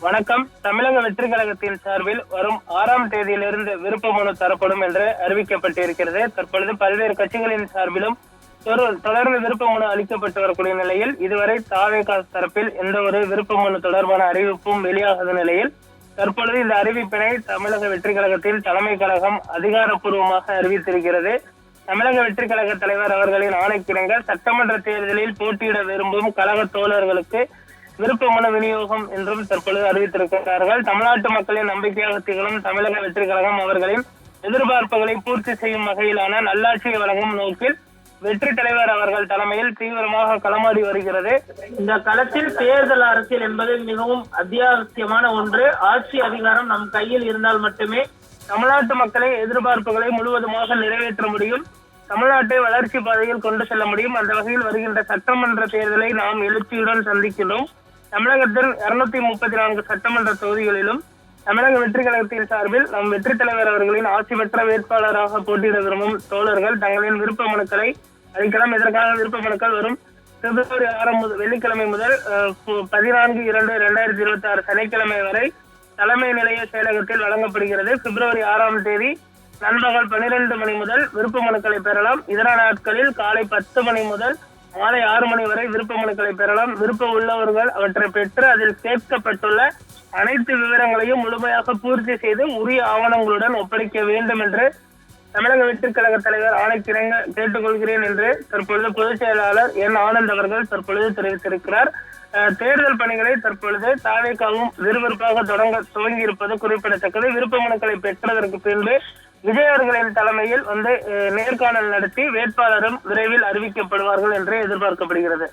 வணக்கம். தமிழக வெற்றி கழகத்தின் சார்பில் வரும் 6ஆம் தேதியிலிருந்து விருப்ப மனு தரப்படும் என்று அறிவிக்கப்பட்டிருக்கிறது. தற்பொழுது பல்வேறு கட்சிகளின் சார்பிலும் தொடர்ந்து விருப்ப மனு அளிக்கப்பட்டு வரக்கூடிய நிலையில் இதுவரை தாவேகா தரப்பில் எந்த ஒரு விருப்ப மனு தொடர்பான அறிவிப்பும் வெளியாகாத நிலையில் தற்பொழுது இந்த அறிவிப்பினை தமிழக வெற்றி கழகத்தின் தலைமை கழகம் அதிகாரப்பூர்வமாக அறிவித்திருக்கிறது. தமிழக வெற்றி கழக தலைவர் அவர்களின் ஆணைக்கிணங்க சட்டமன்ற தேர்தலில் போட்டியிட விரும்பும் கழக தோழர்களுக்கு விருப்ப மனு விநியோகம் என்றும் தற்பொழுது அறிவித்திருக்கிறார்கள். தமிழ்நாட்டு மக்களின் நம்பிக்கையாக திகழும் தமிழக வெற்றி கழகம் அவர்களின் எதிர்பார்ப்புகளை பூர்த்தி செய்யும் வகையிலான நல்லாட்சியை வழங்கும் நோக்கில் வெற்றி தலைவர் அவர்கள் தலைமையில் தீவிரமாக களமாடி வருகிறது. இந்த களத்தில் தேர்தல் அரசியல் என்பது மிகவும் அத்தியாவசியமான ஒன்று. ஆட்சி அதிகாரம் நம் கையில் இருந்தால் மட்டுமே தமிழ்நாட்டு மக்களின் எதிர்பார்ப்புகளை முழுவதுமாக நிறைவேற்ற முடியும், தமிழ்நாட்டை வளர்ச்சி பாதையில் கொண்டு செல்ல முடியும். அந்த வகையில் வருகின்ற சட்டமன்ற தேர்தலை நாம் எழுச்சியுடன் சந்திக்கிறோம். தமிழகத்தில் 234 சட்டமன்ற தொகுதிகளிலும் தமிழக வெற்றி கழகத்தின் சார்பில் நம் வெற்றி தலைவர் அவர்களின் ஆட்சி பெற்ற வேட்பாளராக போட்டியிட விரும்பும் தோழர்கள் தங்களின் விருப்ப மனுக்களை அளிக்கலாம். இதற்கான விருப்ப மனுக்கள் வரும் பிப்ரவரி 6 வெள்ளிக்கிழமை முதல் 14/2/2026 சனிக்கிழமை வரை தலைமை நிலைய செயலகத்தில் வழங்கப்படுகிறது. பிப்ரவரி 6ஆம் தேதி நண்பகல் 12 மணி முதல் விருப்ப மனுக்களை பெறலாம். இதர நாட்களில் காலை 10 மணி முதல் மாலை 6 மணி வரை விருப்ப மனுக்களை பெறலாம். விருப்பம் உள்ளவர்கள் அவற்றை பெற்று அதில் சேர்க்கப்பட்டுள்ள அனைத்து விவரங்களையும் முழுமையாக பூர்த்தி செய்து உரிய ஆவணங்களுடன் ஒப்படைக்க வேண்டும் என்று தமிழக வெற்றி கழக தலைவர் ஆணைக்கிணங்க கேட்டுக்கொள்கிறேன் என்று தற்பொழுது பொதுச் செயலாளர் என் ஆனந்த் அவர்கள் தற்பொழுது தெரிவித்திருக்கிறார். தேர்தல் பணிகளை தற்பொழுது தாவேகாவும் விறுவிறுப்பாக துவங்கி இருப்பது குறிப்பிடத்தக்கது. விருப்ப மனுக்களை பெற்றதற்கு பின்பு விஜய் அவர்களின் தலைமையில் நேர்காணல் நடத்தி வேட்பாளரும் விரைவில் அறிவிக்கப்படுவார்கள் என்று எதிர்பார்க்கப்படுகிறது.